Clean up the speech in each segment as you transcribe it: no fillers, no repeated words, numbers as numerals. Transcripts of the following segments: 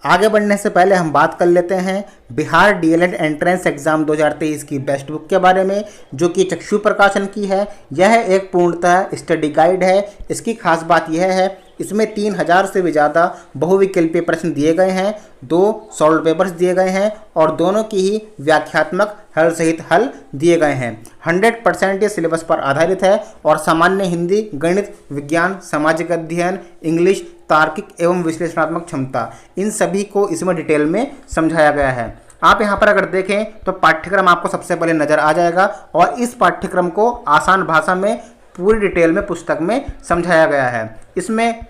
आगे बढ़ने से पहले हम बात कर लेते हैं बिहार डीएलएड एंट्रेंस एग्जाम 2023 की बेस्ट बुक के बारे में, जो कि चक्षु प्रकाशन की है। यह एक पूर्णतः स्टडी गाइड है। इसकी खास बात यह है, इसमें 3000 से भी ज़्यादा बहुविकल्पीय प्रश्न दिए गए हैं, 2 सॉल्व पेपर्स दिए गए हैं और दोनों की ही व्याख्यात्मक हल सहित हल दिए गए हैं। 100% ये सिलेबस पर आधारित है और सामान्य हिंदी, गणित, विज्ञान, सामाजिक अध्ययन, इंग्लिश, तार्किक एवं विश्लेषणात्मक क्षमता, इन सभी को इसमें डिटेल में समझाया गया है। आप यहाँ पर अगर देखें तो पाठ्यक्रम आपको सबसे पहले नजर आ जाएगा और इस पाठ्यक्रम को आसान भाषा में पूरी डिटेल में पुस्तक में समझाया गया है। इसमें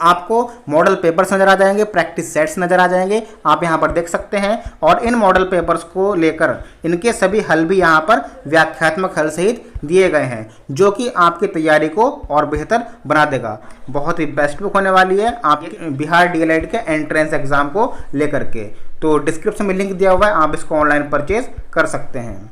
आपको मॉडल पेपर्स नजर आ जाएंगे, प्रैक्टिस सेट्स नजर आ जाएंगे, आप यहाँ पर देख सकते हैं। और इन मॉडल पेपर्स को लेकर इनके सभी हल भी यहाँ पर व्याख्यात्मक हल सहित दिए गए हैं, जो कि आपकी तैयारी को और बेहतर बना देगा। बहुत ही बेस्ट बुक होने वाली है आपके बिहार डीएलएड के एंट्रेंस एग्जाम को लेकर के। तो डिस्क्रिप्शन में लिंक दिया हुआ है, आप इसको ऑनलाइन परचेज कर सकते हैं।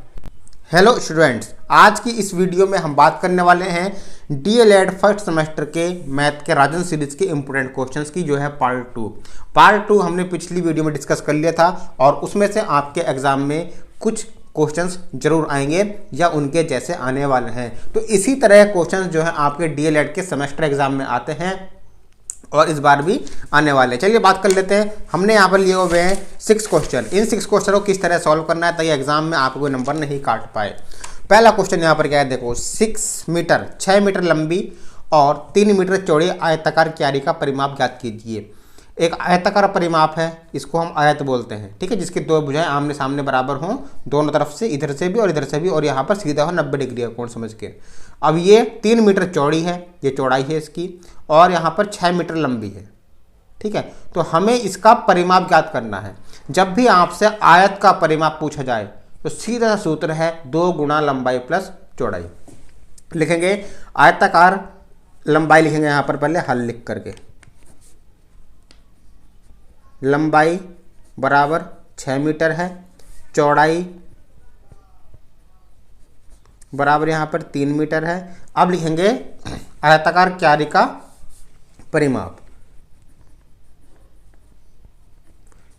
हेलो स्टूडेंट्स, आज की इस वीडियो में हम बात करने वाले हैं डीएलएड फर्स्ट सेमेस्टर के मैथ के राजन सीरीज के इंपोर्टेंट क्वेश्चंस की, जो है पार्ट टू हमने पिछली वीडियो में डिस्कस कर लिया था और उसमें से आपके एग्जाम में कुछ क्वेश्चंस जरूर आएंगे या उनके जैसे आने वाले हैं। तो इसी तरह क्वेश्चंस जो है आपके डीएलएड के सेमेस्टर एग्जाम में आते हैं और इस बार भी आने वाले हैं। चलिए बात कर लेते हैं। हमने यहाँ पर लिए हुए हैं 6 क्वेश्चन। इन 6 क्वेश्चन को किस तरह सॉल्व करना है ताकि एग्जाम में आपको कोई नंबर नहीं काट पाए। पहला क्वेश्चन यहाँ पर क्या है, देखो 6 मीटर लंबी और 3 मीटर चौड़ी आयताकार क्यारी का परिमाप ज्ञात कीजिए। एक आयताकार परिमाप है, इसको हम आयत बोलते हैं, ठीक है, जिसकी 2 भुजाएं आमने सामने बराबर हों दोनों तरफ से, इधर से भी और इधर से भी, और यहाँ पर सीधा हो 90 डिग्री का कोण समझ के। अब ये 3 मीटर चौड़ी है, ये चौड़ाई है इसकी, और यहाँ पर 6 मीटर लंबी है, ठीक है। तो हमें इसका परिमाप ज्ञात करना है। जब भी आपसे आयत का परिमाप पूछा जाए तो सीधा सूत्र है 2 गुणा लंबाई प्लस चौड़ाई। लिखेंगे आयताकार लंबाई, लिखेंगे यहाँ पर पहले हल लिख करके, लंबाई बराबर 6 मीटर है, चौड़ाई बराबर यहाँ पर 3 मीटर है। अब लिखेंगे आयताकार क्यारी का परिमाप,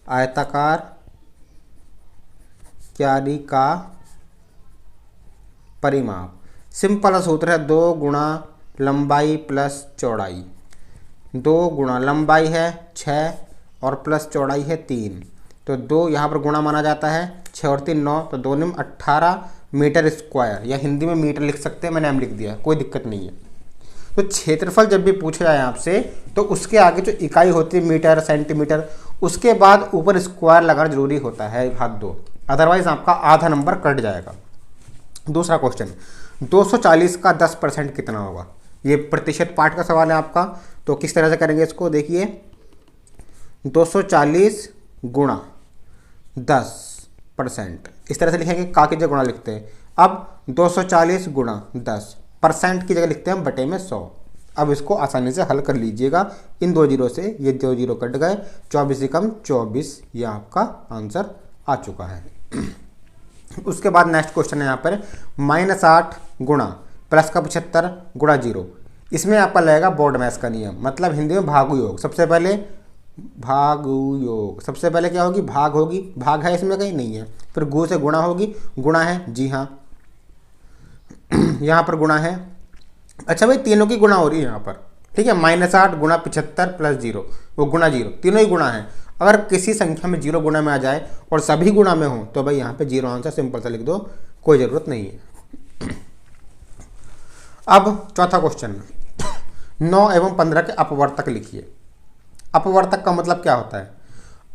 आयताकार क्यारी का परिमाप। सिंपल सूत्र है 2 गुणा लंबाई प्लस चौड़ाई। 2 गुणा लंबाई है 6 और प्लस चौड़ाई है 3, तो 2 यहाँ पर गुणा माना जाता है, 6 और 3 9, तो 2 में 18 मीटर स्क्वायर, या हिंदी में मीटर लिख सकते हैं, मैंने एम लिख दिया, कोई दिक्कत नहीं है। तो क्षेत्रफल जब भी पूछा जाए आपसे तो उसके आगे जो इकाई होती है मीटर, सेंटीमीटर, उसके बाद ऊपर स्क्वायर लगाना जरूरी होता है भाग 2, अदरवाइज आपका आधा नंबर कट जाएगा। दूसरा क्वेश्चन, 240 का 10% कितना होगा? ये प्रतिशत पाठ का सवाल है आपका। तो किस तरह से करेंगे इसको, देखिए 240 गुणा 10%, इस तरह से लिखेंगे, का की जगह गुणा लिखते हैं। अब 240 गुणा 10% की जगह लिखते हैं बटे में 100। अब इसको आसानी से हल कर लीजिएगा, इन 2 जीरो से ये 2 जीरो कट गए, 24 से कम 24, ये आपका आंसर आ चुका है। उसके बाद नेक्स्ट क्वेश्चन है यहाँ पर -8 गुणा प्लस का 75 गुणा 0। इसमें आपका लगेगा बोर्ड मैथ्स का नियम, मतलब हिंदी में भागु योग। सबसे पहले भागु योग, सबसे पहले क्या होगी, भाग होगी, भाग है इसमें कहीं नहीं है, फिर गु से गुणा होगी, गुणा है, जी हाँ यहाँ पर गुणा है। अच्छा भाई, तीनों की गुणा हो रही है यहाँ पर, ठीक है। -8 गुणा 75 प्लस 0, वो गुणा 0, तीनों ही गुणा है। अगर किसी संख्या में 0 गुणा में आ जाए और सभी गुणा में हो तो भाई यहाँ पे 0 आंसर, सिंपल सा लिख दो, कोई ज़रूरत नहीं है। अब चौथा क्वेश्चन, 9 एवं 15 के अपवर्तक लिखिए। अपवर्तक का मतलब क्या होता है?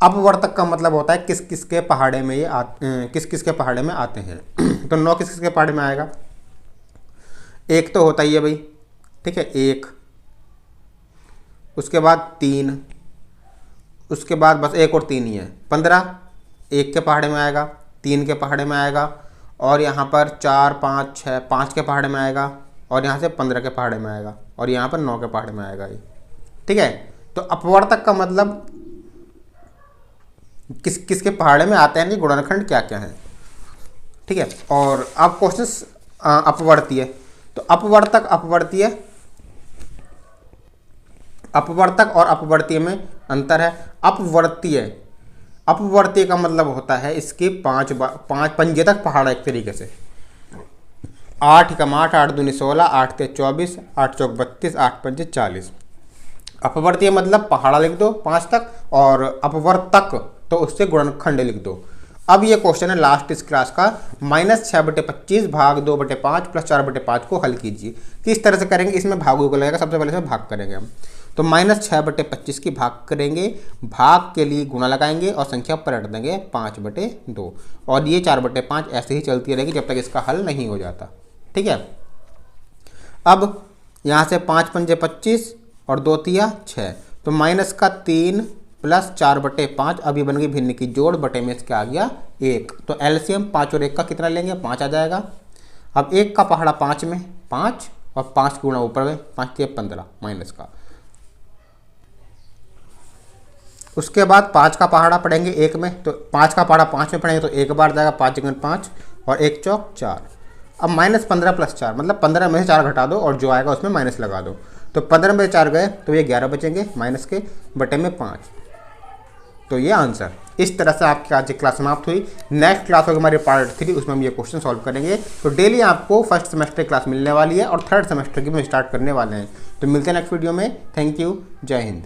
अपवर्तक का मतलब होता है किस किस के पहाड़े में ये किस किस के पहाड़े में आते हैं। तो 9 किस किस के पहाड़े में आएगा? 1 तो होता ही है भाई, ठीक है, 1, उसके बाद 3, उसके बाद बस 1 और 3 ही है। 15 1 के पहाड़े में आएगा, 3 के पहाड़े में आएगा, और यहाँ पर 4 5 6 5 के पहाड़े में आएगा, और यहाँ से 15 के पहाड़े में आएगा, और यहाँ पर 9 के पहाड़े में आएगा ये, ठीक है। तो अपवर्तक का मतलब किस किस के पहाड़े में आते हैं, गुणनखंड क्या क्या है, ठीक है। और अब क्वेश्चन अपवर्तीय, तो अपवर्तक अपवर्तीय अपवर्तक और अपवर्तीय में अंतर है। अपवर्तीय का मतलब होता है इसके पांच पंजे तक पहाड़ एक तरीके से। 8 कम 8, 8 दूनी 16, 8 ते 24, 8 चौक 32, 8 पंजे 40। अपवर्तीय मतलब पहाड़ा लिख दो 5 तक, और अपवर्तक तो उससे गुणनखंड लिख दो। अब ये क्वेश्चन है लास्ट इस क्लास का, -6/25 भाग 2/5 प्लस 4/5 को हल कीजिए। किस तरह से करेंगे, इसमें भागों को लगेगा। सबसे पहले इसमें भाग करेंगे हम, तो -6/25 की भाग करेंगे, भाग के लिए गुणा लगाएंगे और संख्या पलट देंगे 5/2, और ये 4/5 ऐसे ही चलती रहेगी जब तक इसका हल नहीं हो जाता। ठीक है, अब यहाँ से 5 पंजे 25 और 2 तिया 6, तो -3 प्लस 4/5, अभी बन गई भिन्न की जोड़, बटे में इसका आ गया 1, तो एलसीएम 5 और 1 का कितना लेंगे, 5 आ जाएगा। अब 1 का पहाड़ा 5 में 5 और 5 गुणा ऊपर में 5 तिया 15 माइनस का। उसके बाद 5 का पहाड़ा पढ़ेंगे 1 में, तो 5 का पहाड़ा 5 में पढ़ेंगे तो 1 बार जाएगा, 5 गुना 5 और 1 चौक 4। अब -15 प्लस 4 मतलब 15 में से 4 घटा दो और जो आएगा उसमें माइनस लगा दो, तो 15 में से 4 गए तो ये 11 बचेंगे माइनस के, बटे में 5, तो ये आंसर। इस तरह से आपकी आज की क्लास समाप्त हुई। नेक्स्ट क्लास होगी हमारी पार्ट 3, उसमें हम ये क्वेश्चन सॉल्व करेंगे। तो डेली आपको फर्स्ट सेमेस्टर क्लास मिलने वाली है और थर्ड सेमेस्टर की भी स्टार्ट करने वाले हैं। तो मिलते हैं नेक्स्ट वीडियो में। थैंक यू, जय हिंद।